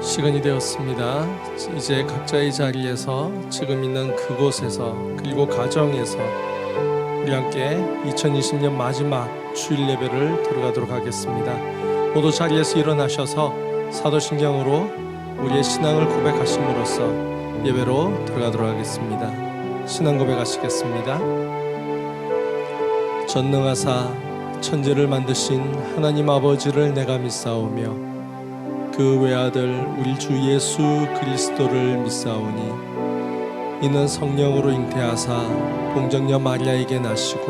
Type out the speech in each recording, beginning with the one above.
시간이 되었습니다. 이제 각자의 자리에서 지금 있는 그곳에서 그리고 가정에서 우리 함께 2020년 마지막 주일 예배를 들어가도록 하겠습니다. 모두 자리에서 일어나셔서 사도신경으로 우리의 신앙을 고백하심으로써 예배로 들어가도록 하겠습니다. 신앙 고백하시겠습니다. 전능하사 천지를 만드신 하나님 아버지를 내가 믿사오며 그 외아들 우리 주 예수 그리스도를 믿사오니 이는 성령으로 잉태하사 동정녀 마리아에게 나시고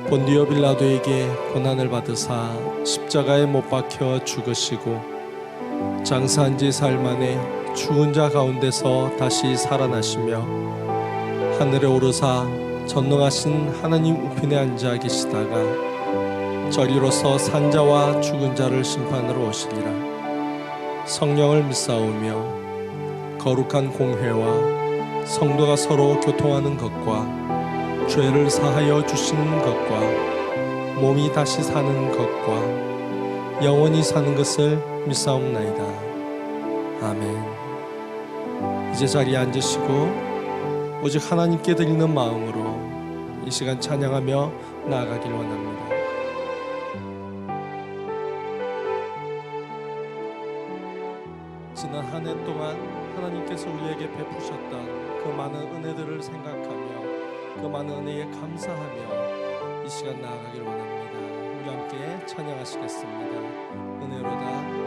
본디오 빌라도에게 고난을 받으사 십자가에 못 박혀 죽으시고 장사한 지 사흘 만에 죽은 자 가운데서 다시 살아나시며 하늘에 오르사 전능하신 하나님 우편에 앉아 계시다가 저리로서 산자와 죽은 자를 심판으로 오시리라. 성령을 믿사오며 거룩한 공회와 성도가 서로 교통하는 것과 죄를 사하여 주시는 것과 몸이 다시 사는 것과 영원히 사는 것을 믿사옵나이다. 아멘. 이제 자리에 앉으시고 오직 하나님께 드리는 마음으로 이 시간 찬양하며 나아가길 원합니다. 지난 한 해 동안 하나님께서 우리에게 베푸셨던 그 많은 은혜들을 생각하며 그 많은 은혜에 감사하며 이 시간 나아가길 원합니다. 우리 함께 찬양하시겠습니다. 은혜로다.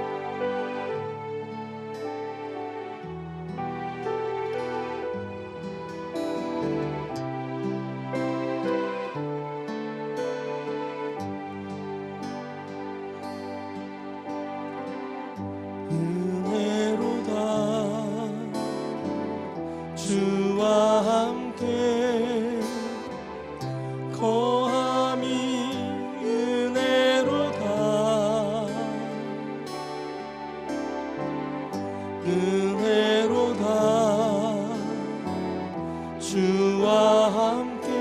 주와 함께 거함이 은혜로다. 은혜로다. 주와 함께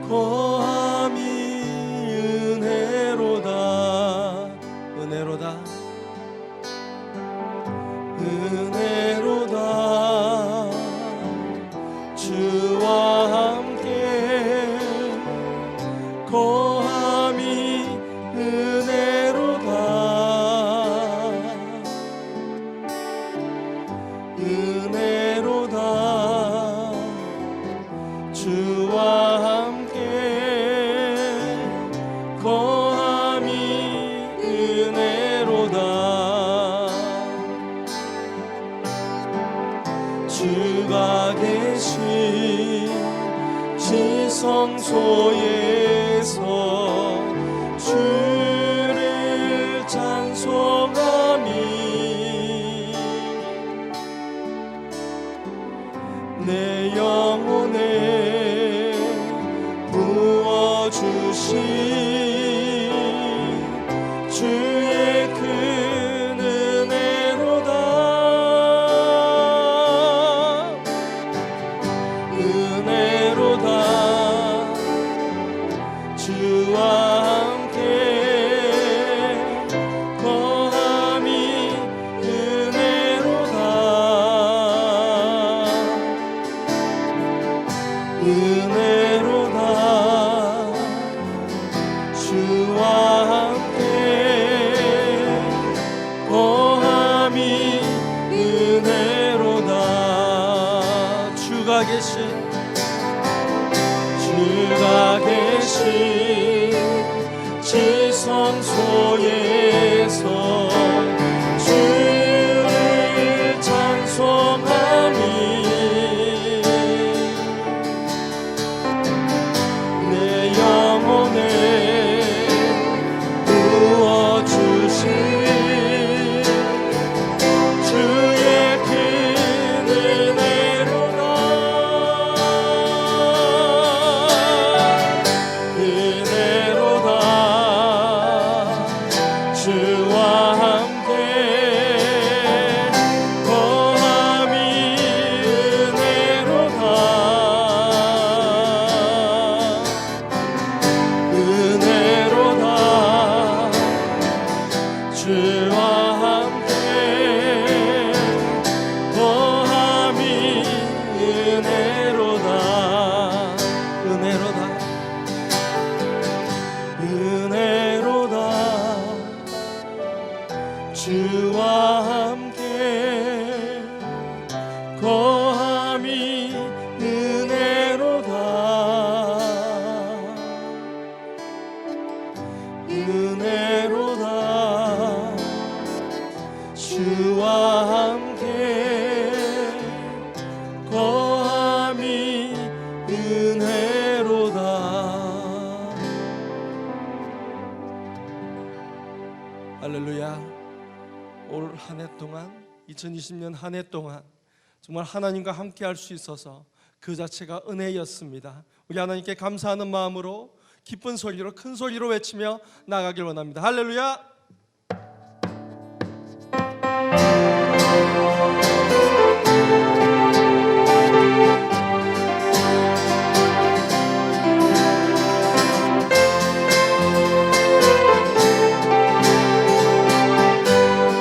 거함이 은혜로다. 은혜로다. 은혜로다. 주와 함께 거함이 은혜로다. 은혜로다. 주와 함께 거함이 은혜로다. 주가 계신 지성소에서 주를 찬송하니 내 영혼에 부어주신 주의 큰 은혜로다. 은혜로다. 주와 함께 거함이 은혜로다. 은혜로다. 주와 함께 거함이 은혜로다. 주가 계신 지성소에서 주를 찬송하니 내 영혼에 부어주신 주의 큰 은혜로다. 은혜로다. 은혜로다. 주와 함께 거함이 은혜로다. 할렐루야. 올 한 해 동안 2020년 한 해 동안 정말 하나님과 함께 할 수 있어서 그 자체가 은혜였습니다. 우리 하나님께 감사하는 마음으로 기쁜 소리로 큰 소리로 외치며 나가길 원합니다. 할렐루야.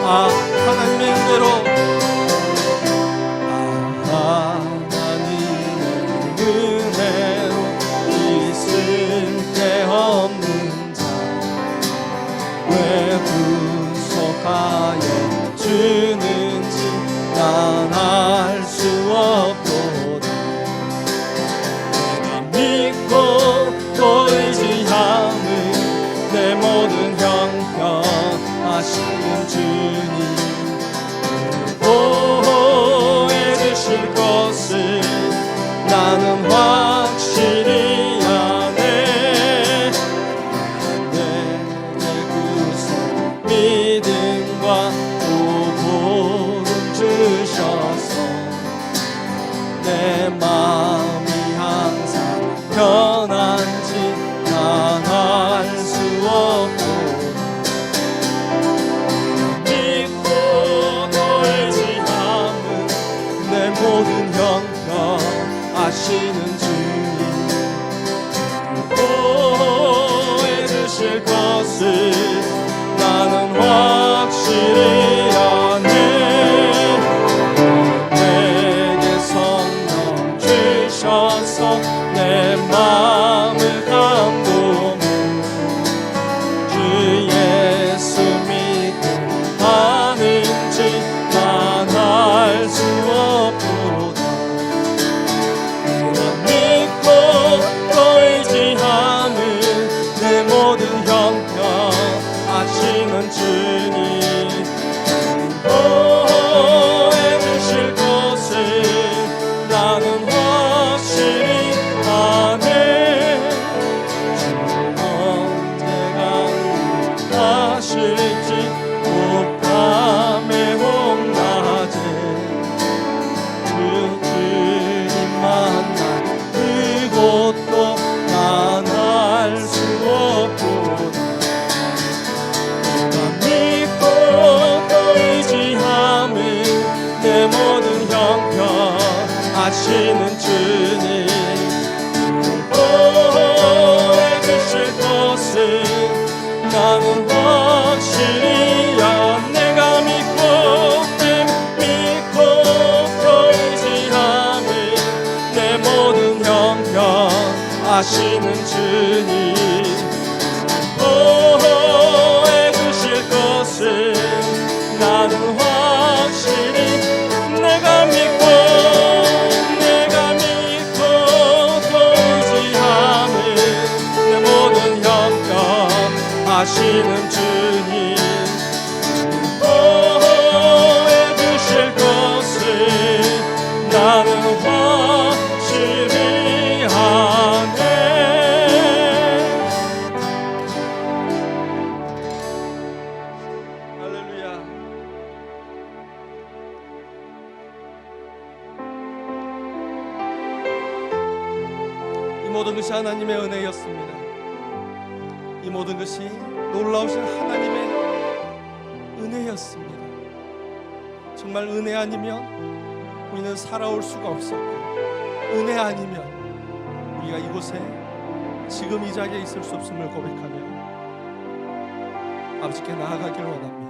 하나님의 은혜로 있을 데 없는 자 왜 구속하여 주는지 난 알 수 없도다. 내가 믿고 또 의지함은 내 모든 형편 아시는 주님 보호해 주실 것을 나는 확실히 아네. 내 구속 믿음과 보호를 주셔서 내 마음이 항상 편한지 난 알 수 없고 믿고 또 의지함은 내 모든 형편 아시는 주님 보호해 주실 것을 나는 확실히 아네. 내게 성령 주셔서 내 마음을 감동해 주 예수 믿고 하는지 난 알 수 없도다. 믿고 또 의지하는 내 모든 형편 아시는 주님 보호해 주실 것을 나는 확실히 아네. 주 언제가 하실지 꼭 밤에 봄낮에 주님 만나 그곳도 난 알 수 없도다. 내가 믿고 또 의지함은 내 모든 형편 아시는 주님 보호해 주실 것을 나는 확실히 내가 믿고 또 의지함은 내 모든 형편 아시는 주님 보호해 주실 것을 나는 확실히 내가 믿고 또 의지함은 내 모든 형편 아시는 주님 보호해 주실 것을 나는 확실히 아네. 할렐루야. 이 모든 것이 하나님의 은혜였습니다. 이 모든 것이 놀라우신 하나님의 은혜였습니다. 정말 은혜 아니면 우리는 살아올 수가 없었고 은혜 아니면 우리가 이곳에 지금 이 자리에 있을 수 없음을 고백하며 아버지께 나아가길 원합니다.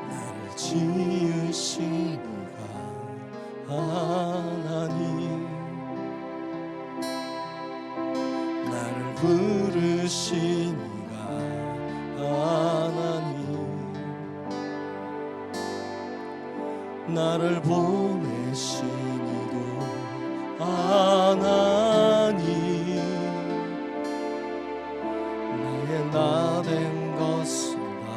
나를 지으신 이가 하나님 나를 부르신 이가 하나님 나를 보내신 이도 하나님 나의 나 된 것은 다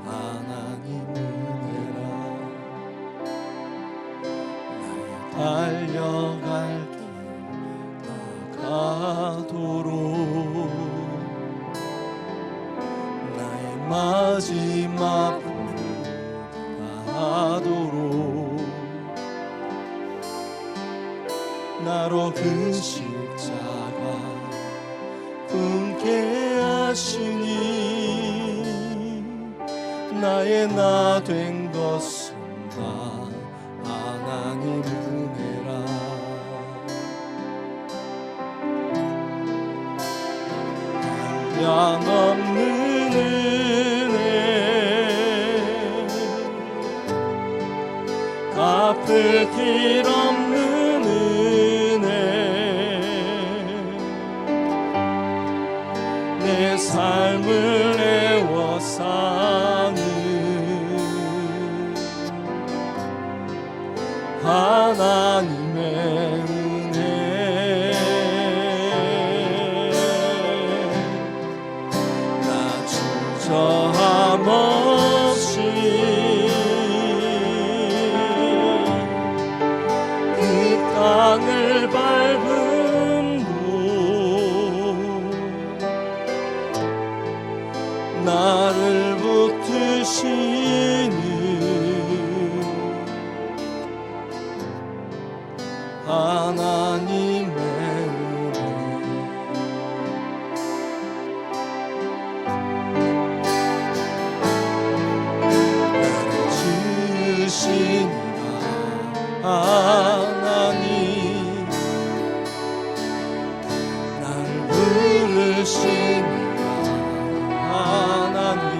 하나님 은혜라 나의 달려갈 길 나가도록 나의 마지막 하도록 나로 그 십자가 품게 하시니 나의 나 된 것은 다 하나님 은혜라 한량없는 은혜 갚을 길 없는 은혜 내 삶을 애워싸는 하나님의 은혜 나 주저함 없이 땅을 밟음도 나를 붙드시는 하나님의 은혜 나를 지으시니라 하나님 나를 부르시니라 하나님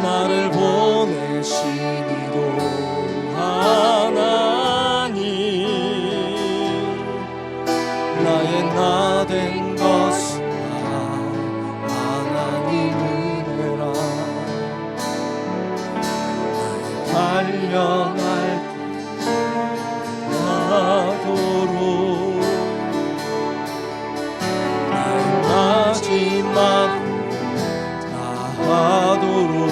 나를 보내시니도 하나님 나의 나 된 것은 다 하나님 은혜라 달려갈 길 가도록 나의 마지막 다하도록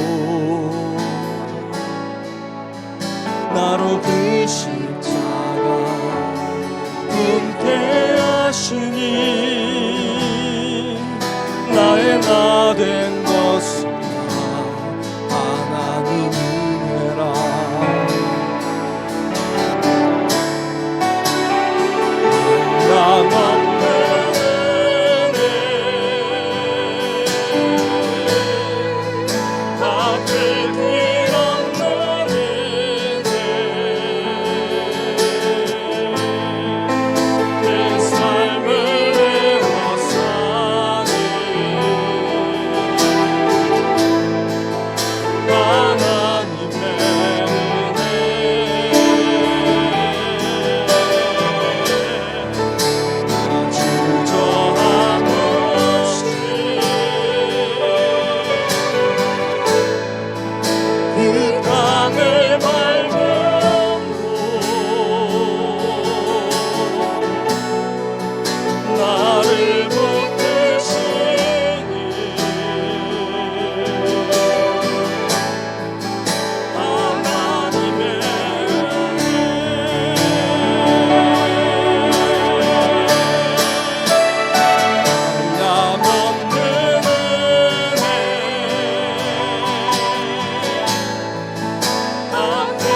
나로 그 십자가 품게 하시니 나의 나 된 것은 다 하나님 은혜라 한량없는 은혜 갚을 길 없는 은혜 내 삶을 애워싸는 하나님의 은혜 주저함 없이 그 땅을 밟음으로 나를 붙드시니 하나님의 한량없는 은혜 앞에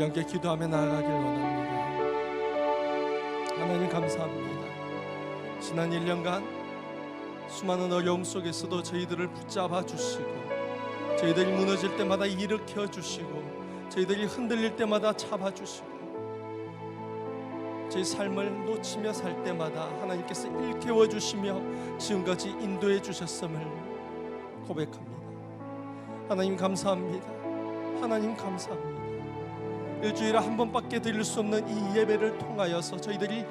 우리 함께 기도하며 나아가길 원합니다. 하나님 감사합니다. 지난 1년간 수많은 어려움 속에서도 저희들을 붙잡아 주시고, 저희들이 무너질 때마다 일으켜 주시고, 저희들이 흔들릴 때마다 잡아 주시고, 저희 삶을 놓치며 살 때마다 하나님께서 일깨워 주시며 지금까지 인도해 주셨음을 고백합니다. 하나님 감사합니다. 하나님 감사합니다. 일주일에 한 번밖에 드릴 수 없는 이 예배를 통하여서 저희들이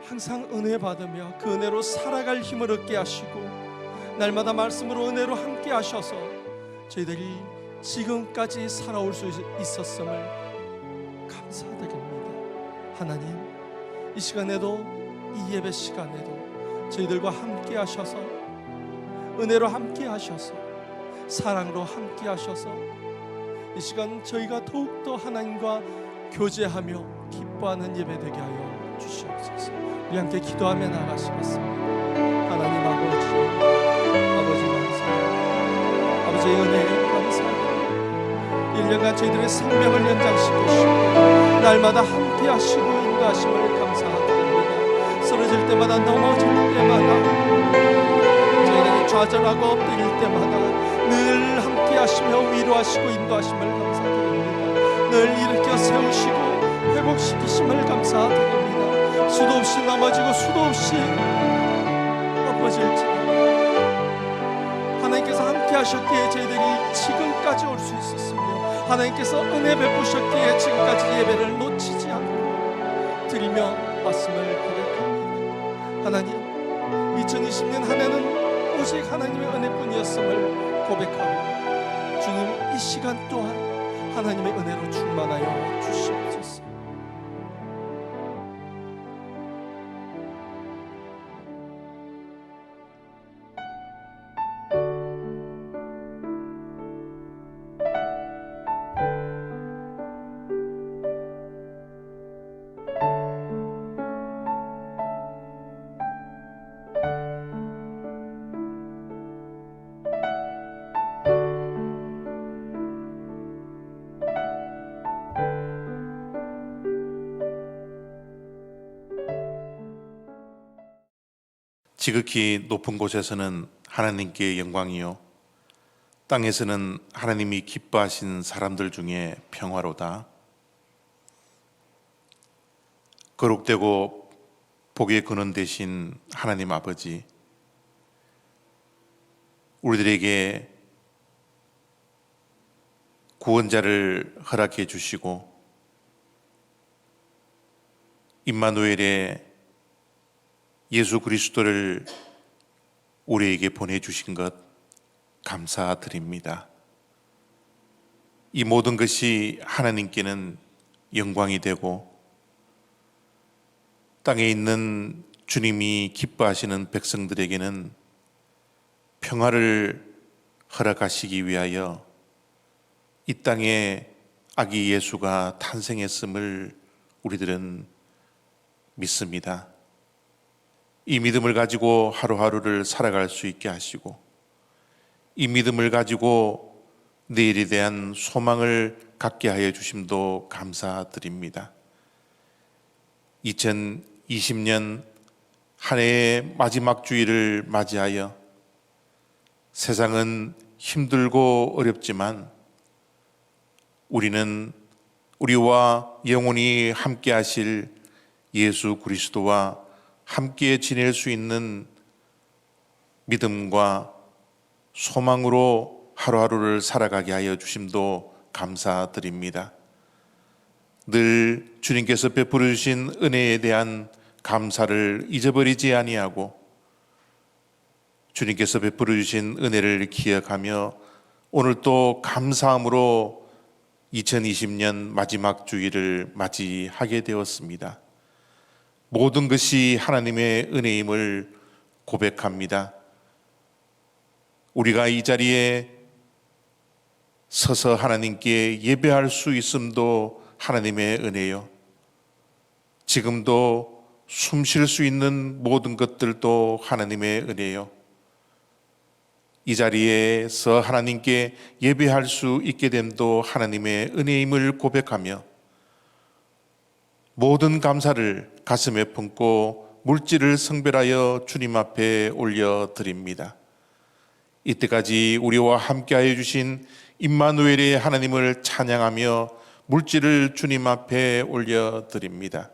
항상 은혜 받으며 그 은혜로 살아갈 힘을 얻게 하시고, 날마다 말씀으로 은혜로 함께 하셔서 저희들이 지금까지 살아올 수 있었음을 감사드립니다. 하나님, 이 시간에도, 이 예배 시간에도 저희들과 함께 하셔서, 은혜로 함께 하셔서, 사랑으로 함께 하셔서 이 시간 저희가 더욱더 하나님과 교제하며 기뻐하는 예배 되게 하여 주시옵소서. 우리 함께 기도하며 나아가시겠습니다. 하나님 아버지, 아버지 감사합니다. 아버지의 은혜에 감사합니다. 1년간 저희들의 생명을 연장시키시고 날마다 함께 하시고 인도하심을 감사드립니다. 쓰러질 때마다, 넘어질 때마다, 저희들이 좌절하고 엎드릴 때마다 늘 함께 하시며 위로하시고 인도하심을 감사드립니다. 늘 일으켜 세우시고 회복시키심을 감사드립니다. 수도 없이 넘어지고 수도 없이 엎어질지라도 하나님께서 함께 하셨기에 저희들이 지금까지 올 수 있었으며, 하나님께서 은혜 베푸셨기에 지금까지 예배를 놓치지 않고 드리며 왔음을 고백합니다. 하나님, 2020년 한 해는 오직 하나님의 은혜뿐이었음을 고백하고, 주님 이 시간 또한 하나님의 은혜로 충만하여 주시옵소서. 지극히 높은 곳에서는 하나님께 영광이요, 땅에서는 하나님이 기뻐하신 사람들 중에 평화로다. 거룩되고 복의 근원 되신 하나님 아버지, 우리들에게 구원자를 허락해 주시고 임마누엘의 예수 그리스도를 우리에게 보내주신 것 감사드립니다. 이 모든 것이 하나님께는 영광이 되고, 땅에 있는 주님이 기뻐하시는 백성들에게는 평화를 허락하시기 위하여 이 땅에 아기 예수가 탄생했음을 우리들은 믿습니다. 이 믿음을 가지고 하루하루를 살아갈 수 있게 하시고, 이 믿음을 가지고 내일에 대한 소망을 갖게 하여 주심도 감사드립니다. 2020년 한 해의 마지막 주일을 맞이하여 세상은 힘들고 어렵지만 우리는 우리와 영원히 함께 하실 예수 그리스도와 함께 지낼 수 있는 믿음과 소망으로 하루하루를 살아가게 하여 주심도 감사드립니다. 늘 주님께서 베풀어 주신 은혜에 대한 감사를 잊어버리지 아니하고, 주님께서 베풀어 주신 은혜를 기억하며 오늘 또 감사함으로 2020년 마지막 주일을 맞이하게 되었습니다. 모든 것이 하나님의 은혜임을 고백합니다. 우리가 이 자리에 서서 하나님께 예배할 수 있음도 하나님의 은혜요, 지금도 숨 쉴 수 있는 모든 것들도 하나님의 은혜요, 이 자리에서 하나님께 예배할 수 있게 됨도 하나님의 은혜임을 고백하며, 모든 감사를 가슴에 품고 물질을 성별하여 주님 앞에 올려드립니다. 이때까지 우리와 함께하여 주신 임마누엘의 하나님을 찬양하며 물질을 주님 앞에 올려드립니다.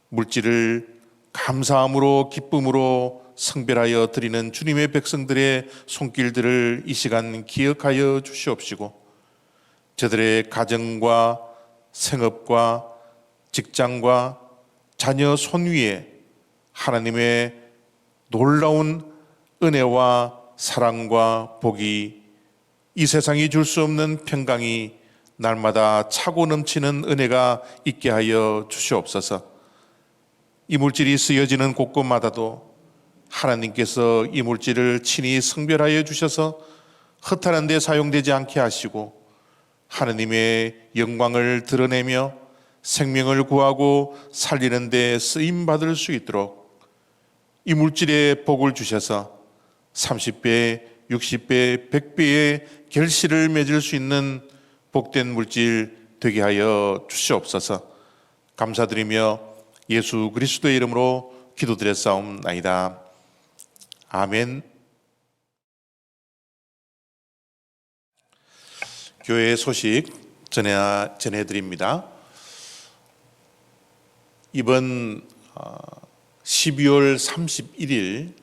물질을 감사함으로 기쁨으로 성별하여 드리는 주님의 백성들의 손길들을 이 시간 기억하여 주시옵시고, 저들의 가정과 생업과 직장과 자녀 손 위에 하나님의 놀라운 은혜와 사랑과 복이, 이 세상이 줄 수 없는 평강이 날마다 차고 넘치는 은혜가 있게 하여 주시옵소서. 이 물질이 쓰여지는 곳곳마다도 하나님께서 이 물질을 친히 성별하여 주셔서 허탄한 데 사용되지 않게 하시고 하나님의 영광을 드러내며 생명을 구하고 살리는 데 쓰임 받을 수 있도록 이 물질에 복을 주셔서 30배, 60배, 100배의 결실을 맺을 수 있는 복된 물질 되게 하여 주시옵소서. 감사드리며 예수 그리스도의 이름으로 기도드렸사옵나이다. 아멘. 교회 소식 전해드립니다. 이번 12월 31일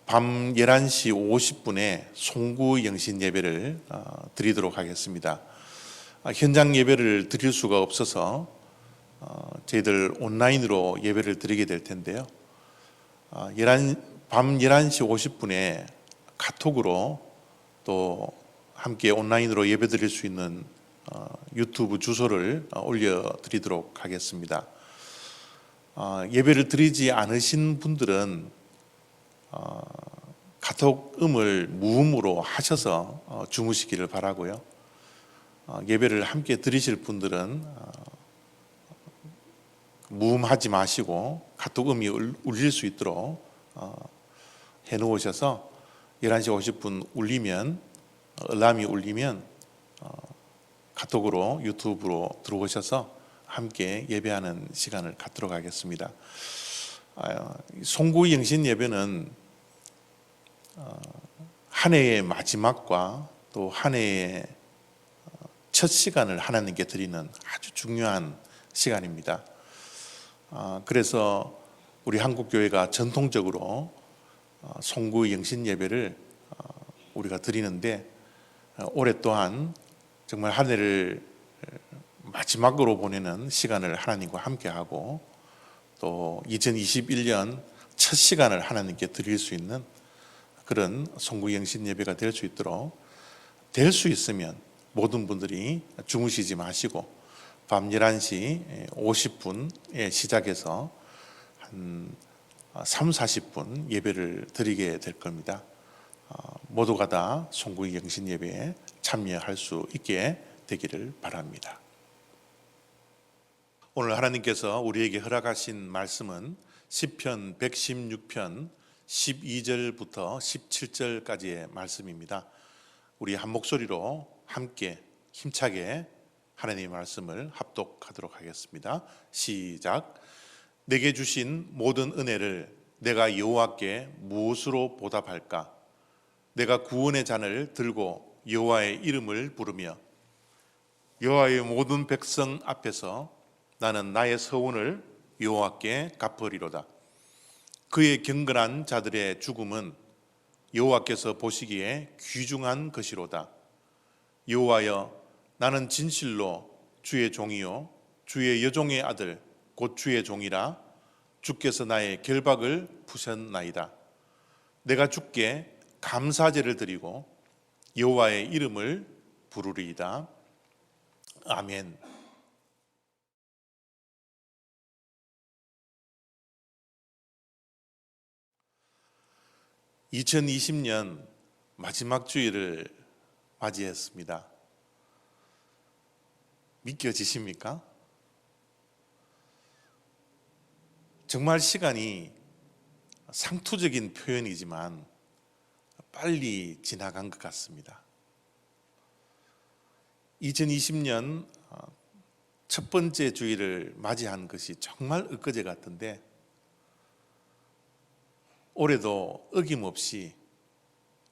밤 11시 50분에 송구 영신 예배를 드리도록 하겠습니다. 현장 예배를 드릴 수가 없어서 저희들 온라인으로 예배를 드리게 될 텐데요. 밤 11시 50분에 카톡으로 또 함께 온라인으로 예배 드릴 수 있는 유튜브 주소를 올려드리도록 하겠습니다. 예배를 드리지 않으신 분들은 카톡음을 무음으로 하셔서 주무시기를 바라고요. 예배를 함께 드리실 분들은 무음하지 마시고 카톡음이 울릴 수 있도록 해놓으셔서 11시 50분 울리면, 알람이 울리면 카톡으로 유튜브로 들어오셔서 함께 예배하는 시간을 갖도록 하겠습니다. 송구 영신 예배는 한 해의 마지막과 또 한 해의 첫 시간을 하나님께 드리는 아주 중요한 시간입니다. 그래서 우리 한국교회가 전통적으로 송구 영신 예배를 우리가 드리는데, 올해 또한 정말 한 해를 마지막으로 보내는 시간을 하나님과 함께하고 또 2021년 첫 시간을 하나님께 드릴 수 있는 그런 송구 영신 예배가 될 수 있도록, 될 수 있으면 모든 분들이 주무시지 마시고 밤 11시 50분에 시작해서 한 3, 40분 예배를 드리게 될 겁니다. 모두가 다 송구 영신 예배에 참여할 수 있게 되기를 바랍니다. 오늘 하나님께서 우리에게 허락하신 말씀은 시편 116편 12절부터 17절까지의 말씀입니다. 우리 한 목소리로 함께 힘차게 하나님의 말씀을 합독하도록 하겠습니다. 시작. 내게 주신 모든 은혜를 내가 여호와께 무엇으로 보답할까? 내가 구원의 잔을 들고 여호와의 이름을 부르며 여호와의 모든 백성 앞에서 나는 나의 서원을 여호와께 갚으리로다. 그의 경건한 자들의 죽음은 여호와께서 보시기에 귀중한 것이로다. 여호와여, 나는 진실로 주의 종이요 주의 여종의 아들 곧 주의 종이라. 주께서 나의 결박을 푸셨나이다. 내가 주께 감사제를 드리고 여호와의 이름을 부르리이다. 아멘. (2020년) 마지막 주일을 맞이했습니다. 믿겨지십니까? 정말 시간이 상투적인 표현이지만 빨리 지나간 것 같습니다. 2020년 첫 번째 주일을 맞이한 것이 정말 엊그제 같은데 올해도 어김없이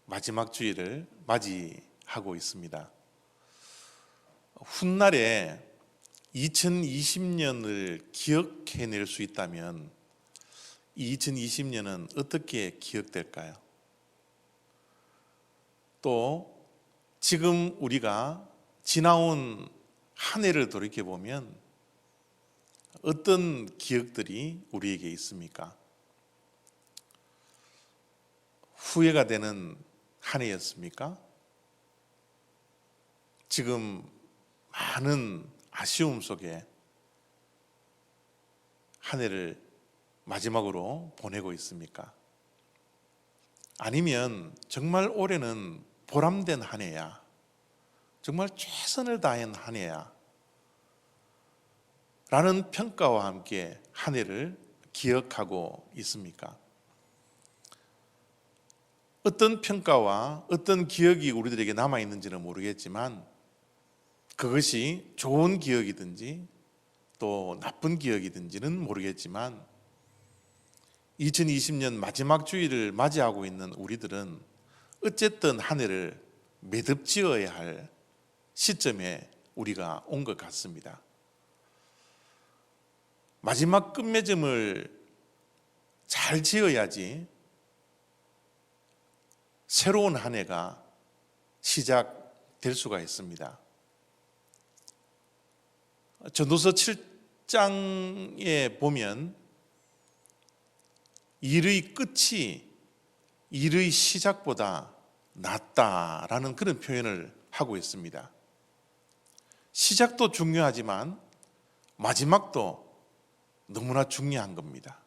마지막 주일을 맞이하고 있습니다. 훗날에 2020년을 기억해낼 수 있다면 2020년은 어떻게 기억될까요? 또 지금 우리가 지나온 한 해를 돌이켜보면 어떤 기억들이 우리에게 있습니까? 후회가 되는 한 해였습니까? 지금 많은 아쉬움 속에 한 해를 마지막으로 보내고 있습니까? 아니면 정말 올해는 보람된 한 해야, 정말 최선을 다한 한 해야 라는 평가와 함께 한 해를 기억하고 있습니까? 어떤 평가와 어떤 기억이 우리들에게 남아있는지는 모르겠지만 그것이 좋은 기억이든지 또 나쁜 기억이든지는 모르겠지만 2020년 마지막 주일을 맞이하고 있는 우리들은 어쨌든 한 해를 매듭지어야 할 시점에 우리가 온 것 같습니다. 마지막 끝맺음을 잘 지어야지 새로운 한 해가 시작될 수가 있습니다. 전도서 7장에 보면 일의 끝이 일의 시작보다 낫다라는 그런 표현을 하고 있습니다. 시작도 중요하지만 마지막도 너무나 중요한 겁니다.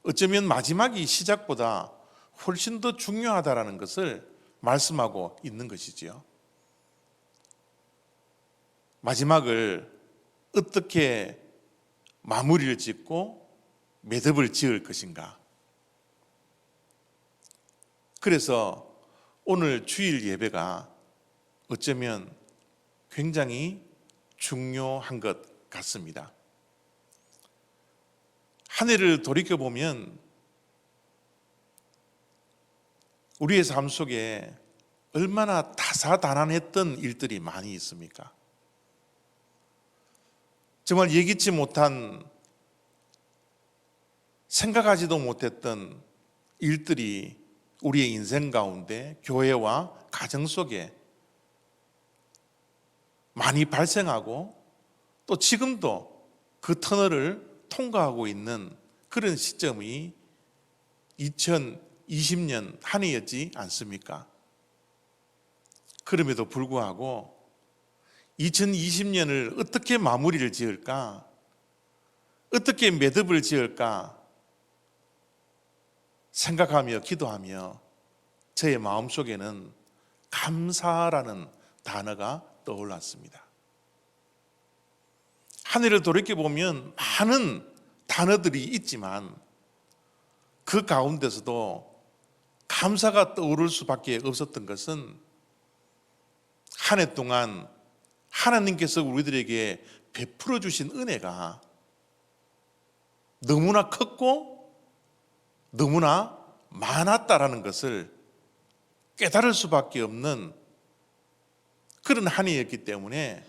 어쩌면 마지막이 시작보다 훨씬 더 중요하다라는 것을 말씀하고 있는 것이지요. 마지막을 어떻게 마무리를 짓고 매듭을 지을 것인가. 그래서 오늘 주일 예배가 어쩌면 굉장히 중요한 것 같습니다. 한 해를 돌이켜보면 우리의 삶 속에 얼마나 다사다난했던 일들이 많이 있습니까? 정말 예기치 못한, 생각하지도 못했던 일들이 우리의 인생 가운데 교회와 가정 속에 많이 발생하고 또 지금도 그 터널을 통과하고 있는 그런 시점이 2020년 한 해였지 않습니까? 그럼에도 불구하고 2020년을 어떻게 마무리를 지을까? 어떻게 매듭을 지을까? 생각하며 기도하며 저의 마음속에는 감사라는 단어가 떠올랐습니다. 한 해를 돌이켜보면 많은 단어들이 있지만 그 가운데서도 감사가 떠오를 수밖에 없었던 것은 한 해 동안 하나님께서 우리들에게 베풀어 주신 은혜가 너무나 컸고 너무나 많았다라는 것을 깨달을 수밖에 없는 그런 한 해였기 때문에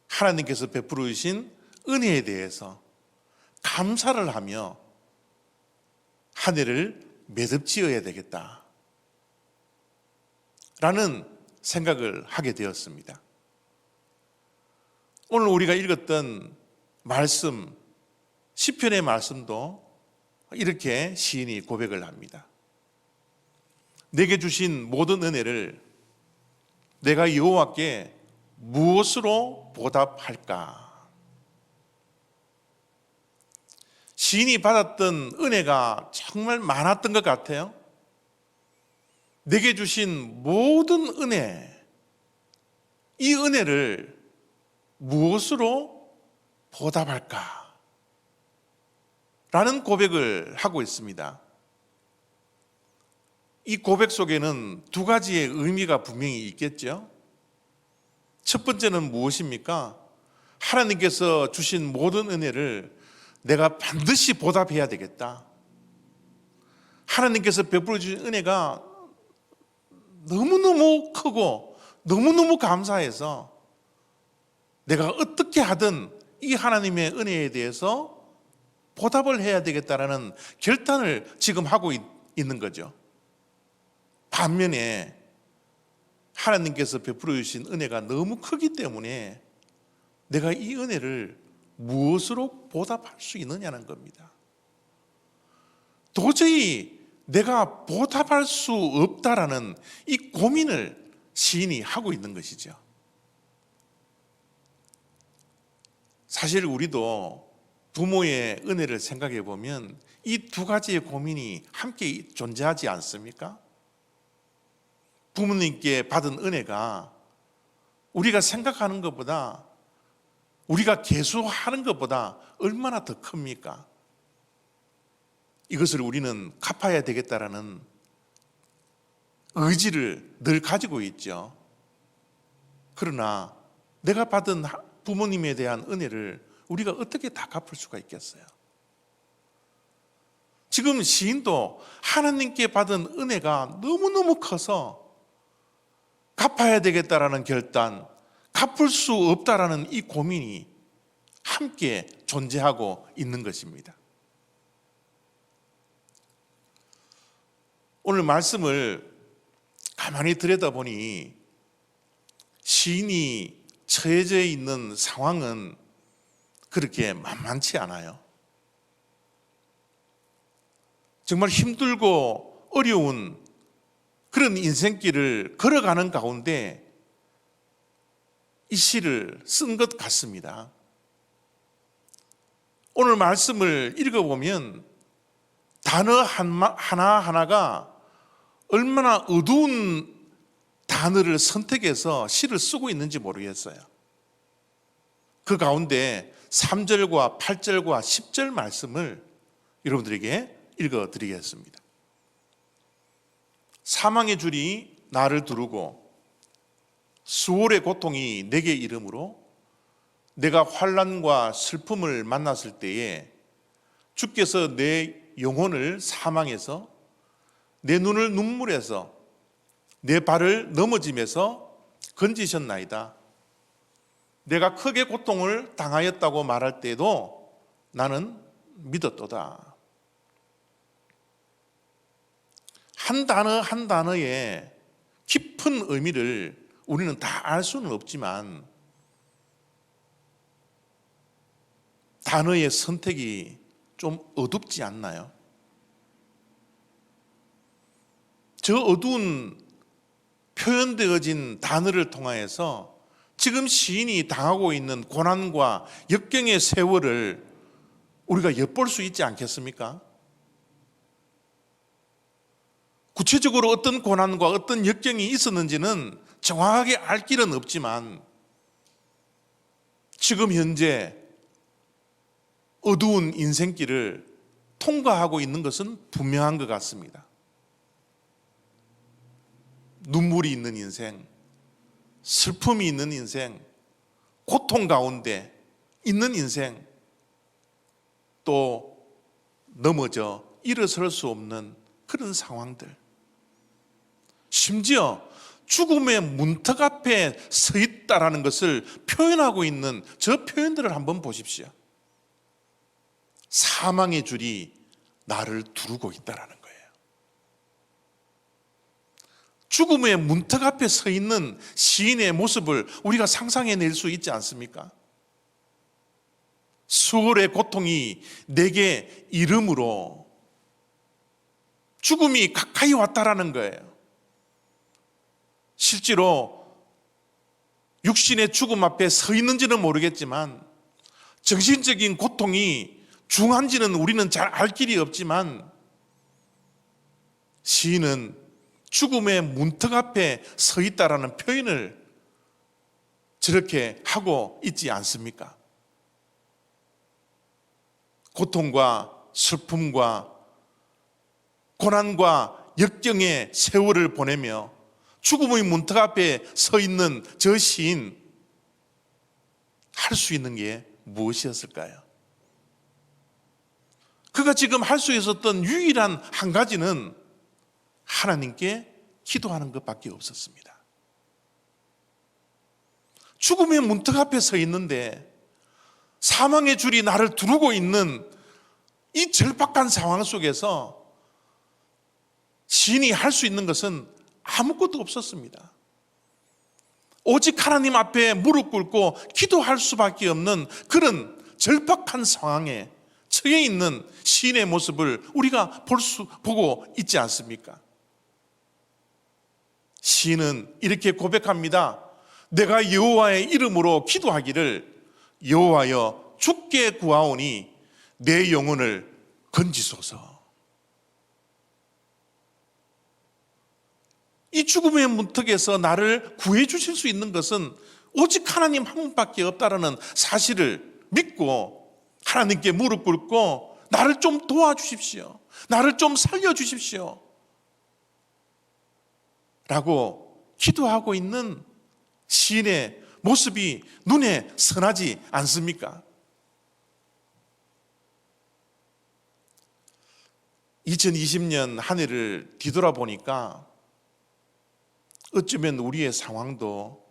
하나님께서 베풀어 주신 은혜에 대해서 감사를 하며 한 해를 매듭지어야 되겠다 라는 생각을 하게 되었습니다. 오늘 우리가 읽었던 말씀, 시편의 말씀도 이렇게 시인이 고백을 합니다. 내게 주신 모든 은혜를 내가 여호와께 무엇으로 보답할까? 시인이 받았던 은혜가 정말 많았던 것 같아요. 내게 주신 모든 은혜, 이 은혜를 무엇으로 보답할까? 라는 고백을 하고 있습니다. 이 고백 속에는 두 가지의 의미가 분명히 있겠죠. 첫 번째는 무엇입니까? 하나님께서 주신 모든 은혜를 내가 반드시 보답해야 되겠다. 하나님께서 베풀어 주신 은혜가 너무너무 크고 너무너무 감사해서 내가 어떻게 하든 이 하나님의 은혜에 대해서 보답을 해야 되겠다라는 결단을 지금 하고 있는 거죠. 반면에 하나님께서 베풀어 주신 은혜가 너무 크기 때문에 내가 이 은혜를 무엇으로 보답할 수 있느냐는 겁니다. 도저히 내가 보답할 수 없다라는 이 고민을 시인이 하고 있는 것이죠. 사실 우리도 부모의 은혜를 생각해 보면 이 두 가지의 고민이 함께 존재하지 않습니까? 부모님께 받은 은혜가 우리가 생각하는 것보다, 우리가 계수하는 것보다 얼마나 더 큽니까? 이것을 우리는 갚아야 되겠다라는 의지를 늘 가지고 있죠. 그러나 내가 받은 부모님에 대한 은혜를 우리가 어떻게 다 갚을 수가 있겠어요? 지금 시인도 하나님께 받은 은혜가 너무너무 커서 갚아야 되겠다라는 결단, 갚을 수 없다라는 이 고민이 함께 존재하고 있는 것입니다. 오늘 말씀을 가만히 들여다보니 시인이 처해져 있는 상황은 그렇게 만만치 않아요. 정말 힘들고 어려운 그런 인생길을 걸어가는 가운데 이 시를 쓴 것 같습니다. 오늘 말씀을 읽어보면 단어 하나하나가 얼마나 어두운 단어를 선택해서 시를 쓰고 있는지 모르겠어요. 그 가운데 3절과 8절과 10절 말씀을 여러분들에게 읽어드리겠습니다. 사망의 줄이 나를 두르고 수월의 고통이 내게 이름으로 내가 환난과 슬픔을 만났을 때에 주께서 내 영혼을 사망에서 내 눈을 눈물에서 내 발을 넘어짐에서 건지셨나이다. 내가 크게 고통을 당하였다고 말할 때에도 나는 믿었도다. 한 단어 한 단어의 깊은 의미를 우리는 다 알 수는 없지만 단어의 선택이 좀 어둡지 않나요? 저 어두운 표현되어진 단어를 통하여서 지금 시인이 당하고 있는 고난과 역경의 세월을 우리가 엿볼 수 있지 않겠습니까? 구체적으로 어떤 고난과 어떤 역경이 있었는지는 정확하게 알 길은 없지만 지금 현재 어두운 인생길을 통과하고 있는 것은 분명한 것 같습니다. 눈물이 있는 인생, 슬픔이 있는 인생, 고통 가운데 있는 인생, 또 넘어져 일어설 수 없는 그런 상황들, 심지어 죽음의 문턱 앞에 서 있다라는 것을 표현하고 있는 저 표현들을 한번 보십시오. 사망의 줄이 나를 두르고 있다라는 거예요. 죽음의 문턱 앞에 서 있는 시인의 모습을 우리가 상상해낼 수 있지 않습니까? 수월의 고통이 내게 이름으로 죽음이 가까이 왔다라는 거예요. 실제로 육신의 죽음 앞에 서 있는지는 모르겠지만 정신적인 고통이 중한지는 우리는 잘 알 길이 없지만 시인은 죽음의 문턱 앞에 서 있다라는 표현을 저렇게 하고 있지 않습니까? 고통과 슬픔과 고난과 역경의 세월을 보내며 죽음의 문턱 앞에 서 있는 저 시인, 할 수 있는 게 무엇이었을까요? 그가 지금 할 수 있었던 유일한 한 가지는 하나님께 기도하는 것밖에 없었습니다. 죽음의 문턱 앞에 서 있는데 사망의 줄이 나를 두르고 있는 이 절박한 상황 속에서 시인이 할 수 있는 것은 아무것도 없었습니다. 오직 하나님 앞에 무릎 꿇고 기도할 수밖에 없는 그런 절박한 상황에 처해 있는 시인의 모습을 우리가 보고 있지 않습니까? 시인은 이렇게 고백합니다. 내가 여호와의 이름으로 기도하기를 여호와여 주께 구하오니 내 영혼을 건지소서. 이 죽음의 문턱에서 나를 구해 주실 수 있는 것은 오직 하나님 한 분밖에 없다라는 사실을 믿고 하나님께 무릎 꿇고 나를 좀 도와주십시오, 나를 좀 살려주십시오 라고 기도하고 있는 시인의 모습이 눈에 선하지 않습니까? 2020년 한 해를 뒤돌아보니까 어쩌면 우리의 상황도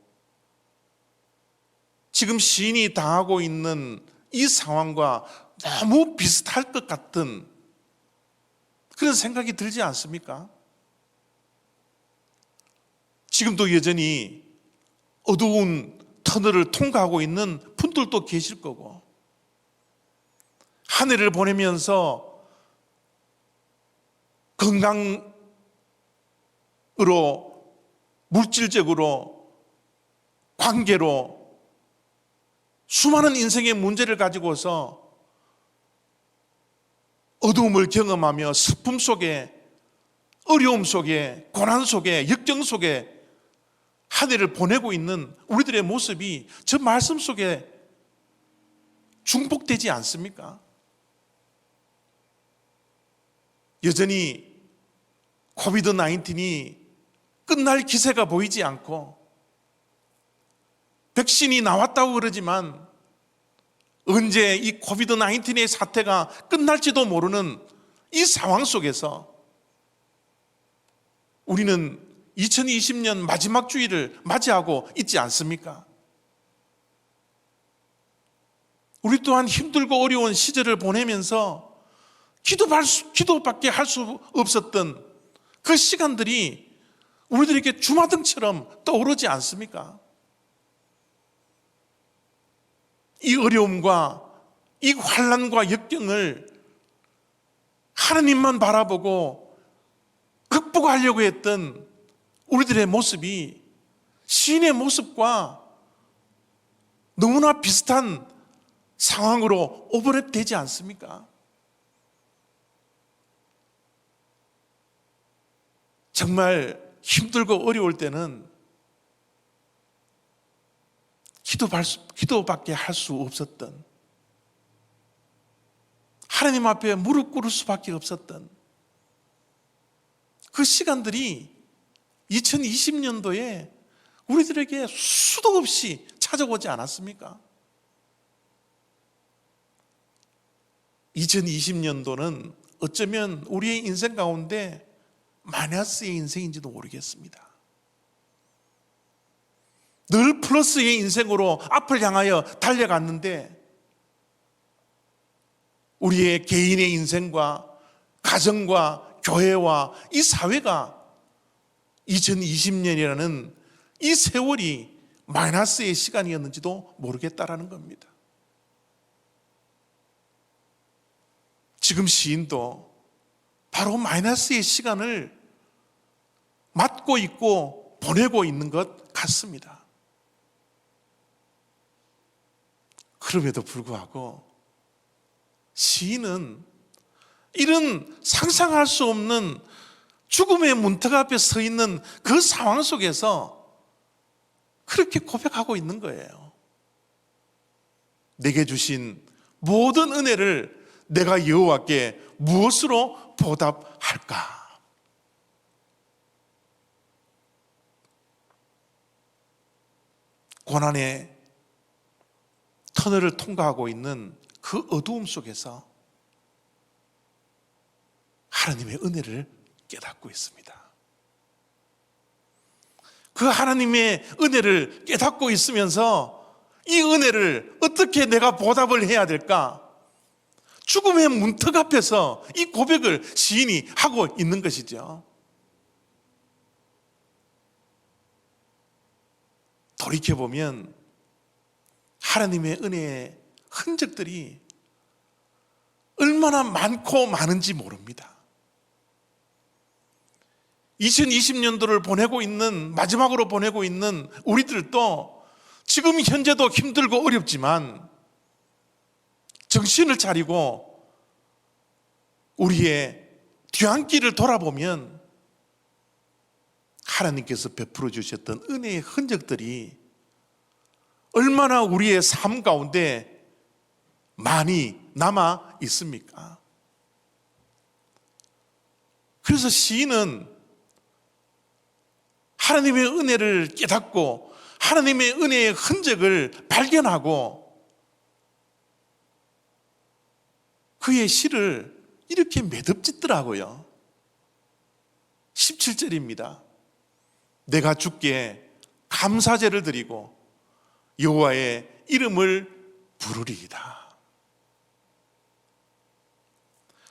지금 시인이 당하고 있는 이 상황과 너무 비슷할 것 같은 그런 생각이 들지 않습니까? 지금도 여전히 어두운 터널을 통과하고 있는 분들도 계실 거고, 한 해를 보내면서 건강으로, 물질적으로, 관계로 수많은 인생의 문제를 가지고서 어두움을 경험하며 슬픔 속에, 어려움 속에, 고난 속에, 역경 속에 한 해를 보내고 있는 우리들의 모습이 저 말씀 속에 중복되지 않습니까? 여전히 코비드-19이 끝날 기세가 보이지 않고 백신이 나왔다고 그러지만 언제 이 코비드-19의 사태가 끝날지도 모르는 이 상황 속에서 우리는 2020년 마지막 주일을 맞이하고 있지 않습니까? 우리 또한 힘들고 어려운 시절을 보내면서 기도밖에 할 수 없었던 그 시간들이 우리들에게 주마등처럼 떠오르지 않습니까? 이 어려움과 이 환난과 역경을 하나님만 바라보고 극복하려고 했던 우리들의 모습이 시인의 모습과 너무나 비슷한 상황으로 오버랩되지 않습니까? 정말 힘들고 어려울 때는 기도밖에 할 수 없었던, 하나님 앞에 무릎 꿇을 수밖에 없었던 그 시간들이 2020년도에 우리들에게 수도 없이 찾아오지 않았습니까? 2020년도는 어쩌면 우리의 인생 가운데 마이너스의 인생인지도 모르겠습니다. 늘 플러스의 인생으로 앞을 향하여 달려갔는데 우리의 개인의 인생과 가정과 교회와 이 사회가 2020년이라는 이 세월이 마이너스의 시간이었는지도 모르겠다라는 겁니다. 지금 시인도 바로 마이너스의 시간을 맞고 있고 보내고 있는 것 같습니다. 그럼에도 불구하고 시인은 이런 상상할 수 없는 죽음의 문턱 앞에 서 있는 그 상황 속에서 그렇게 고백하고 있는 거예요. 내게 주신 모든 은혜를 내가 여호와께 무엇으로 보답할까? 고난의 터널을 통과하고 있는 그 어두움 속에서 하나님의 은혜를 깨닫고 있습니다. 그 하나님의 은혜를 깨닫고 있으면서 이 은혜를 어떻게 내가 보답을 해야 될까? 죽음의 문턱 앞에서 이 고백을 시인이 하고 있는 것이죠. 돌이켜보면 하나님의 은혜의 흔적들이 얼마나 많고 많은지 모릅니다. 2020년도를 보내고 있는, 마지막으로 보내고 있는 우리들도 지금 현재도 힘들고 어렵지만 정신을 차리고 우리의 뒤안길을 돌아보면 하나님께서 베풀어 주셨던 은혜의 흔적들이 얼마나 우리의 삶 가운데 많이 남아 있습니까? 그래서 시인은 하나님의 은혜를 깨닫고 하나님의 은혜의 흔적을 발견하고 그의 시를 이렇게 매듭짓더라고요. 17절입니다. 내가 주께 감사제를 드리고 여호와의 이름을 부르리이다.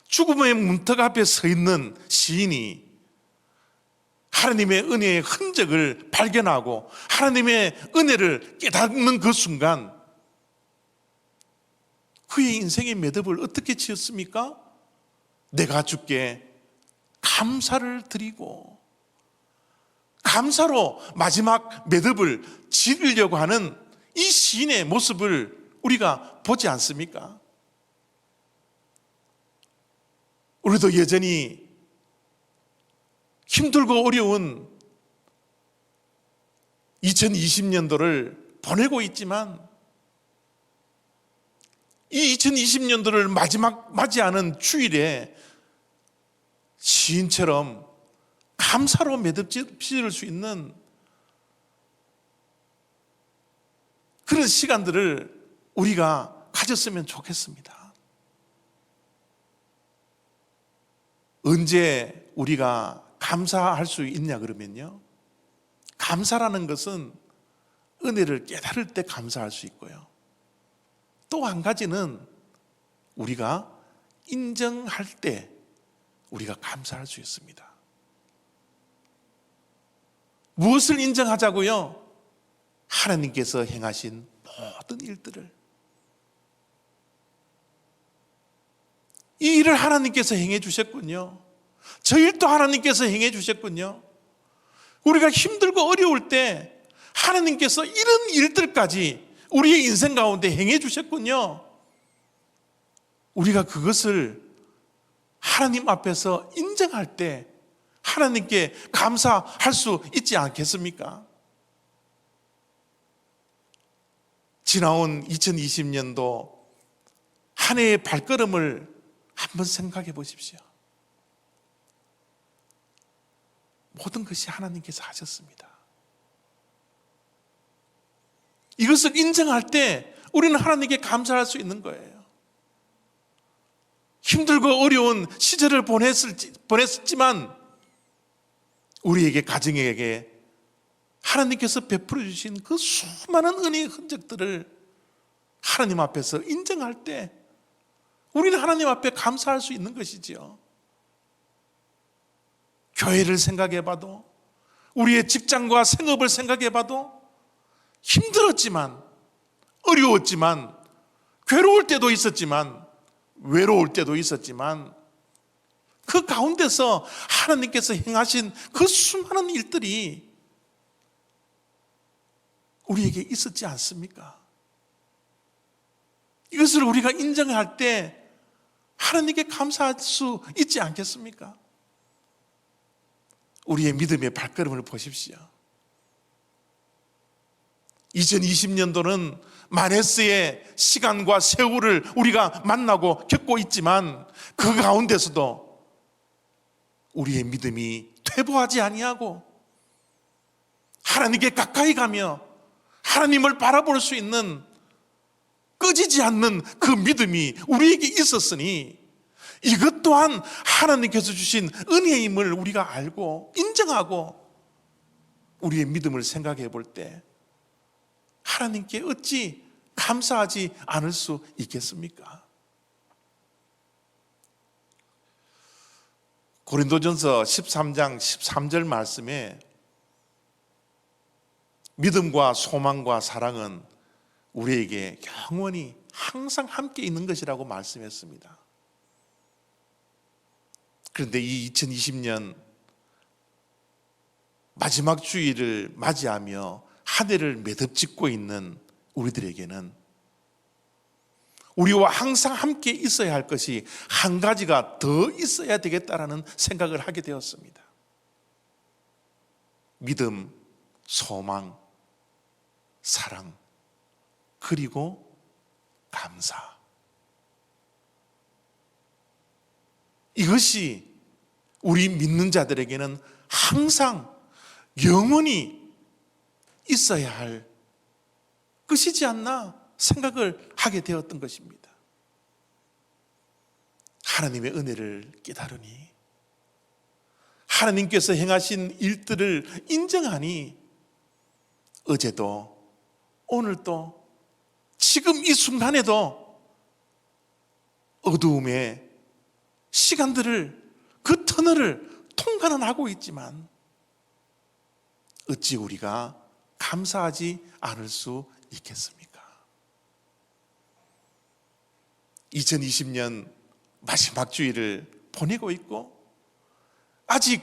죽음의 문턱 앞에 서 있는 시인이 하나님의 은혜의 흔적을 발견하고 하나님의 은혜를 깨닫는 그 순간 그의 인생의 매듭을 어떻게 지었습니까? 내가 주께 감사를 드리고, 감사로 마지막 매듭을 지으려고 하는 이 시인의 모습을 우리가 보지 않습니까? 우리도 여전히 힘들고 어려운 2020년도를 보내고 있지만 이 2020년도를 마지막 맞이하는 주일에 시인처럼 감사로 매듭 지을 수 있는 그런 시간들을 우리가 가졌으면 좋겠습니다. 언제 우리가 감사할 수 있냐 그러면요, 감사라는 것은 은혜를 깨달을 때 감사할 수 있고요, 또 한 가지는 우리가 인정할 때 우리가 감사할 수 있습니다. 무엇을 인정하자고요? 하나님께서 행하신 모든 일들을. 이 일을 하나님께서 행해 주셨군요. 저 일도 하나님께서 행해 주셨군요. 우리가 힘들고 어려울 때 하나님께서 이런 일들까지 우리의 인생 가운데 행해 주셨군요. 우리가 그것을 하나님 앞에서 인정할 때 하나님께 감사할 수 있지 않겠습니까? 지나온 2020년도 한 해의 발걸음을 한번 생각해 보십시오. 모든 것이 하나님께서 하셨습니다. 이것을 인정할 때 우리는 하나님께 감사할 수 있는 거예요. 힘들고 어려운 시절을 보냈지만 우리에게, 가정에게 하나님께서 베풀어 주신 그 수많은 은혜의 흔적들을 하나님 앞에서 인정할 때 우리는 하나님 앞에 감사할 수 있는 것이지요. 교회를 생각해 봐도, 우리의 직장과 생업을 생각해 봐도 힘들었지만, 어려웠지만, 괴로울 때도 있었지만, 외로울 때도 있었지만, 그 가운데서 하나님께서 행하신 그 수많은 일들이 우리에게 있었지 않습니까? 이것을 우리가 인정할 때 하나님께 감사할 수 있지 않겠습니까? 우리의 믿음의 발걸음을 보십시오. 2020년도는 마네스의 시간과 세월을 우리가 만나고 겪고 있지만 그 가운데서도 우리의 믿음이 퇴보하지 아니하고 하나님께 가까이 가며 하나님을 바라볼 수 있는 꺼지지 않는 그 믿음이 우리에게 있었으니 이것 또한 하나님께서 주신 은혜임을 우리가 알고 인정하고 우리의 믿음을 생각해 볼 때 하나님께 어찌 감사하지 않을 수 있겠습니까? 고린도전서 13장 13절 말씀에 믿음과 소망과 사랑은 우리에게 영원히 항상 함께 있는 것이라고 말씀했습니다. 그런데 이 2020년 마지막 주일을 맞이하며 한 해를 매듭짓고 있는 우리들에게는 우리와 항상 함께 있어야 할 것이 한 가지가 더 있어야 되겠다라는 생각을 하게 되었습니다. 믿음, 소망, 사랑, 그리고 감사. 이것이 우리 믿는 자들에게는 항상 영원히 있어야 할 것이지 않나 생각을 하게 되었던 것입니다. 하나님의 은혜를 깨달으니 하나님께서 행하신 일들을 인정하니 어제도 오늘도 지금 이 순간에도 어두움의 시간들을 그 터널을 통과는 하고 있지만 어찌 우리가 감사하지 않을 수 있겠습니까? 2020년 마지막 주일을 보내고 있고 아직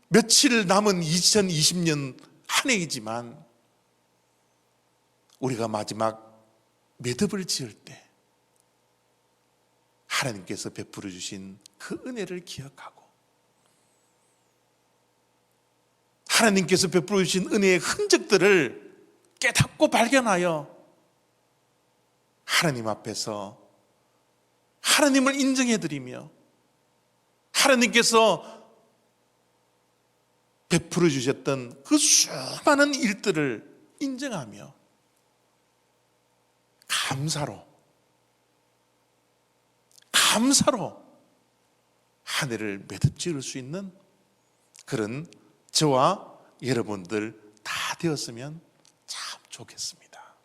며칠 남은 2020년 한 해이지만 우리가 마지막 매듭을 지을 때 하나님께서 베풀어 주신 그 은혜를 기억하고 하나님께서 베풀어 주신 은혜의 흔적들을 깨닫고 발견하여 하나님 앞에서 하나님을 인정해드리며 하나님께서 베풀어 주셨던 그 수많은 일들을 인정하며 감사로 한 해를 매듭 지을 수 있는 그런 저와 여러분들 다 되었으면 참 좋겠습니다.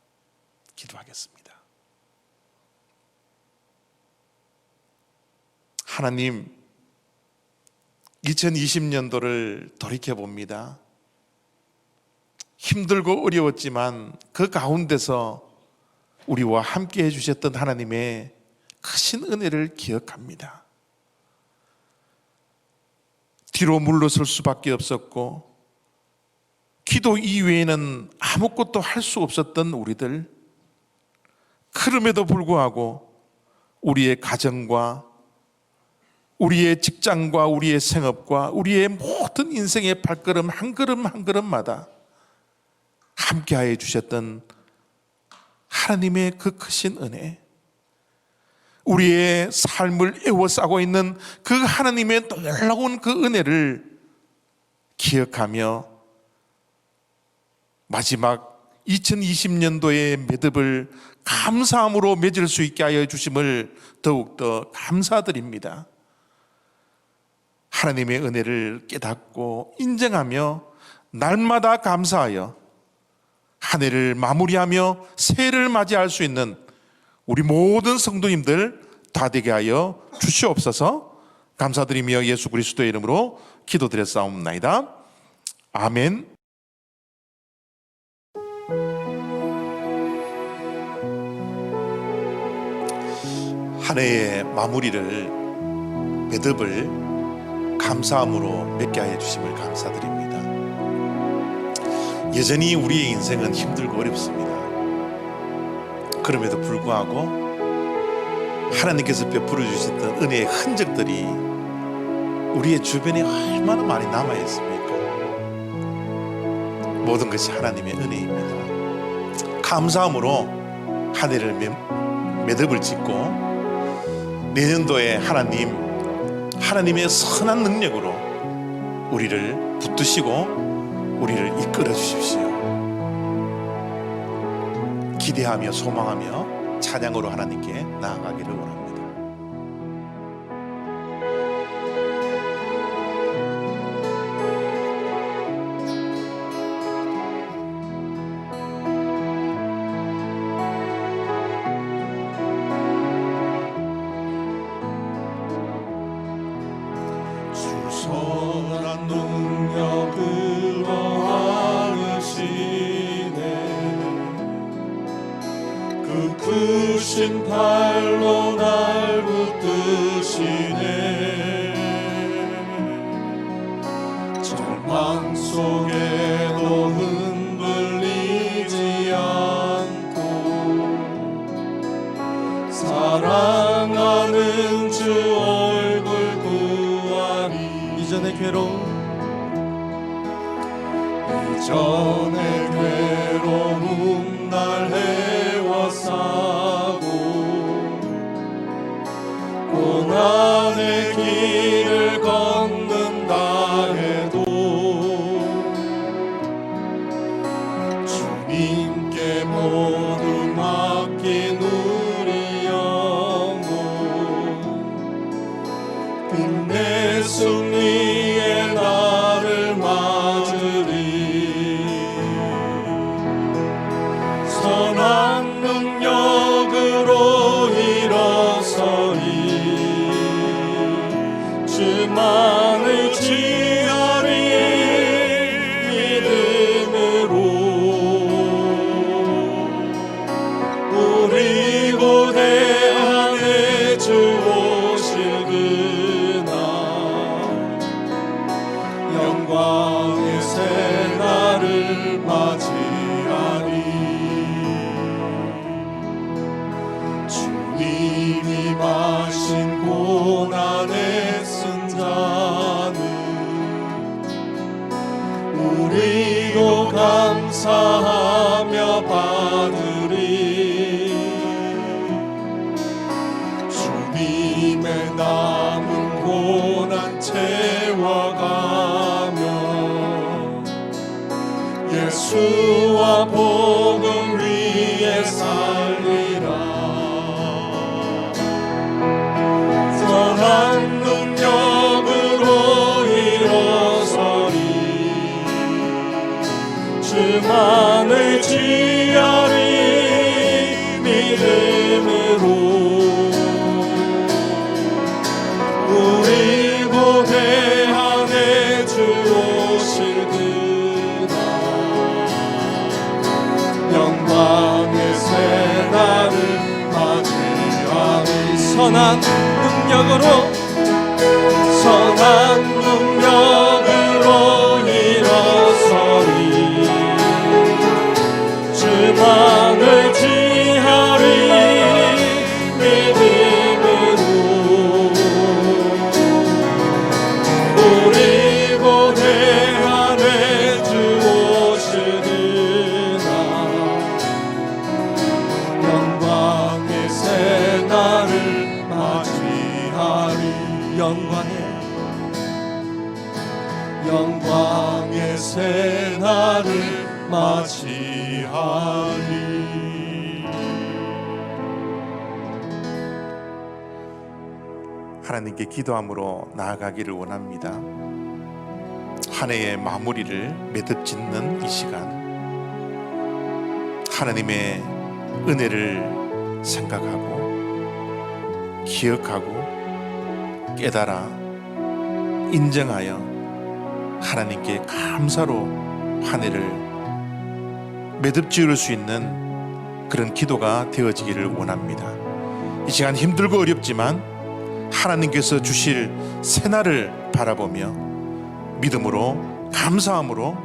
기도하겠습니다. 하나님, 2020년도를 돌이켜봅니다. 힘들고 어려웠지만 그 가운데서 우리와 함께 해주셨던 하나님의 크신 은혜를 기억합니다. 뒤로 물러설 수밖에 없었고 기도 이외에는 아무것도 할 수 없었던 우리들, 그럼에도 불구하고 우리의 가정과 우리의 직장과 우리의 생업과 우리의 모든 인생의 발걸음 한 걸음 한 걸음마다 함께하여 주셨던 하나님의 그 크신 은혜, 우리의 삶을 에워싸고 있는 그 하나님의 놀라운 그 은혜를 기억하며 마지막 2020년도의 매듭을 감사함으로 맺을 수 있게 하여 주심을 더욱더 감사드립니다. 하나님의 은혜를 깨닫고 인정하며 날마다 감사하여 한 해를 마무리하며 새해를 맞이할 수 있는 우리 모든 성도님들 다 되게 하여 주시옵소서. 감사드리며 예수 그리스도의 이름으로 기도드렸사옵나이다. 아멘. 한 해의 마무리를 매듭을 감사함으로 맺게 하여 주심을 감사드립니다. 여전히 우리의 인생은 힘들고 어렵습니다. 그럼에도 불구하고 하나님께서 베풀어 주셨던 은혜의 흔적들이 우리의 주변에 얼마나 많이 남아 있습니까? 모든 것이 하나님의 은혜입니다. 감사함으로 한 해를 매듭을 짓고 내년도에 하나님의 선한 능력으로 우리를 붙드시고 우리를 이끌어 주십시오. 기대하며 소망하며 찬양으로 하나님께 나아가기를 원합니다. 선한 능력을 더하시네 그 크신 팔로 날 붙드시네 절망 속에도 흔들리지 않고 사랑하는 주 얼굴 구하리 이전의 괴로움 이전의 괴로움 날 헤워싸고 고난의 길을 걷는다 해도 주님께 모두 맡긴 우리 영혼 끝내 승리의 나를 맞으리 선한 능력으로 일어서리 주만을 지하리 믿음으로 우리 고대 안에 주 오실 그날 영광의 새 날을 맞이하리 주님이 마신 고난의 승자는 우리도 감사하며 받으리 주님의 남은 고난 채워가며 예수와 복음 위에 살리라 선한 능력으로 일어서리 주만을 지하리 믿음으로 우리 고대 안에 주 오실 그날 영광의 새 날을 맞이하리 선한 능력으로 선한 능력으로 일어서리 주만을 지하리 믿음으로 우리 고대 안에 주 오실 그날 영광의 새 날을 맞이하리 영광의 새 날을 맞이하리 하나님께 기도함으로 나아가기를 원합니다. 한 해의 마무리를 매듭짓는 이 시간 하나님의 은혜를 생각하고 기억하고 깨달아 인정하여 하나님께 감사로 한 해를 매듭지을 수 있는 그런 기도가 되어지기를 원합니다. 이 시간 힘들고 어렵지만 하나님께서 주실 새날을 바라보며 믿음으로 감사함으로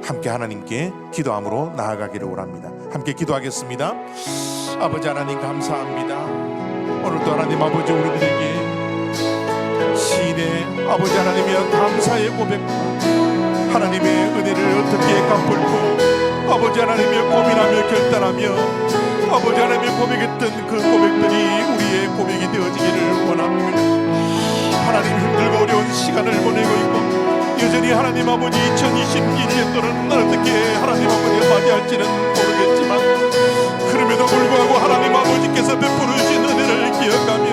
함께 하나님께 기도함으로 나아가기를 원합니다. 함께 기도하겠습니다. 아버지 하나님 감사합니다. 오늘도 하나님 아버지 우리들에게 시인의 아버지 하나님의 감사의 고백과 하나님의 은혜를 어떻게 갚을고 아버지 하나님의 고민하며 결단하며 아버지 하나님의 고백했던 그 고백들이 우리의 고백이 되어지기를 원합니다. 하나님 힘들고 어려운 시간을 보내고 있고 여전히 하나님 아버지 2022년도는 어떻게 하나님 아버지가 맞이할지는 모르겠지만 그럼에도 불구하고 하나님 아버지께서 베풀어 주신 은혜를 기억하며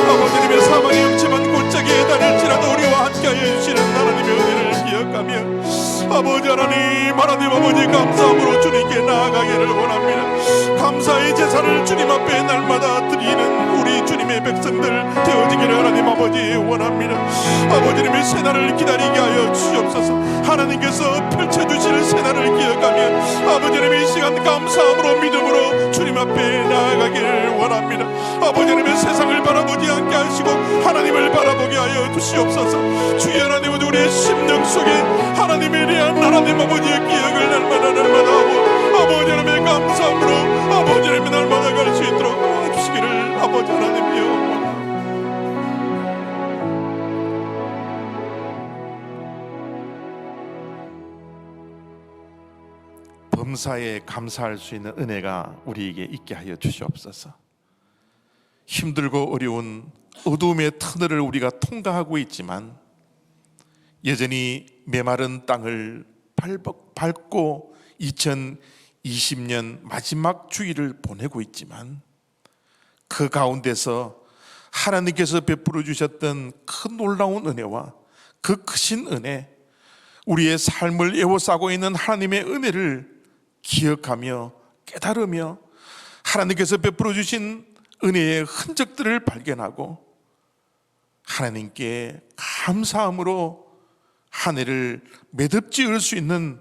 아버지님의 사망의 영침한 골짜기에 다닐지라도 우리와 함께하여 주시는 하나님의 은혜를 기억하며 아버지 하나님 아버지 감사함으로 주님께 나아가기를 원합니다. 감사의 제사를 주님 앞에 날마다 드리는 우리 주님의 백성들 되어지기를 하나님 아버지 원합니다. 아버지님의 새날을 기다리게 하여 주시옵소서. 하나님께서 펼쳐주실 새날을 기억하며 아버지님의 이 시간 감사함으로 믿음으로 주님 앞에 나아가기를 원합니다. 아버지님의 세상을 바라보지 않게 하시고 하나님을 바라보게 하여 주시옵소서. 주여 하나님 우리의 심령 속에 하나님에 대한 하나님 아버지의 기억을 날마다 하고 아버지 하나님의 감사함으로 아버지 하나님의 날마다 갈 수 있도록 도와주시기를 아버지 하나님이여. 범사에 감사할 수 있는 은혜가 우리에게 있게 하여 주시옵소서. 힘들고 어려운 어두움의 터널을 우리가 통과하고 있지만 여전히 메마른 땅을 밟고 2020년 마지막 주일을 보내고 있지만 그 가운데서 하나님께서 베풀어 주셨던 그 놀라운 은혜와 그 크신 은혜, 우리의 삶을 에워싸고 있는 하나님의 은혜를 기억하며 깨달으며 하나님께서 베풀어 주신 은혜의 흔적들을 발견하고 하나님께 감사함으로 한 해를 매듭지을 수 있는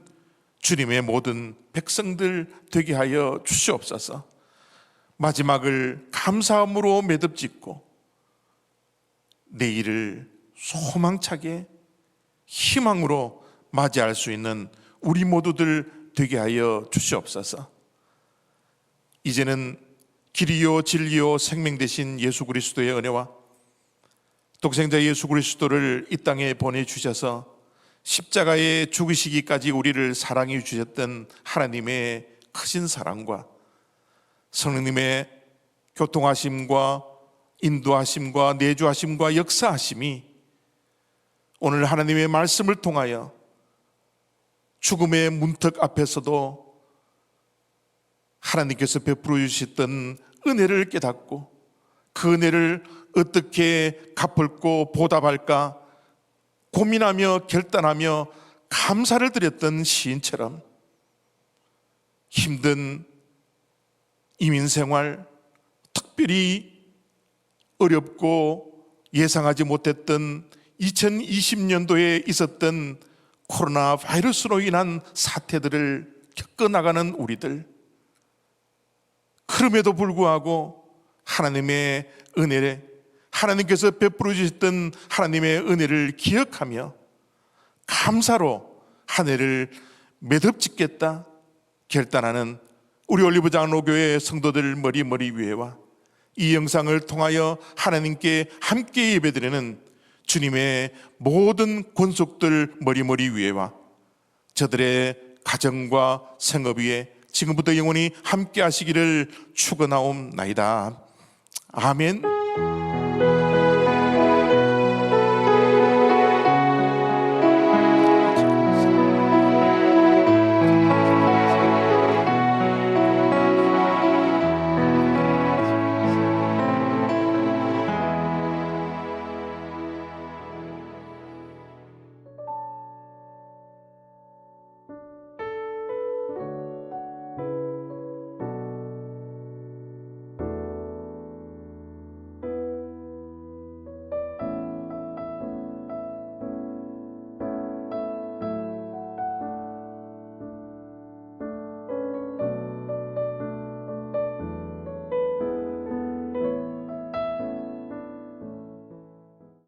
주님의 모든 백성들 되게 하여 주시옵소서. 마지막을 감사함으로 매듭짓고 내일을 소망차게 희망으로 맞이할 수 있는 우리 모두들 되게 하여 주시옵소서. 이제는 길이요 진리요 생명 되신 예수 그리스도의 은혜와 독생자 예수 그리스도를 이 땅에 보내주셔서 십자가에 죽으시기까지 우리를 사랑해 주셨던 하나님의 크신 사랑과 성령님의 교통하심과 인도하심과 내주하심과 역사하심이 오늘 하나님의 말씀을 통하여 죽음의 문턱 앞에서도 하나님께서 베풀어 주셨던 은혜를 깨닫고 그 은혜를 어떻게 갚을고 보답할까 고민하며 결단하며 감사를 드렸던 시인처럼 힘든 이민생활, 특별히 어렵고 예상하지 못했던 2020년도에 있었던 코로나 바이러스로 인한 사태들을 겪어나가는 우리들, 그럼에도 불구하고 하나님의 은혜를, 하나님께서 베풀어 주셨던 하나님의 은혜를 기억하며 감사로 한 해를 매듭짓겠다 결단하는 우리 올리브 장로교회 성도들 머리 위에와 이 영상을 통하여 하나님께 함께 예배드리는 주님의 모든 권속들 머리 위에와 저들의 가정과 생업 위에 지금부터 영원히 함께 하시기를 축원하옵나이다. 아멘.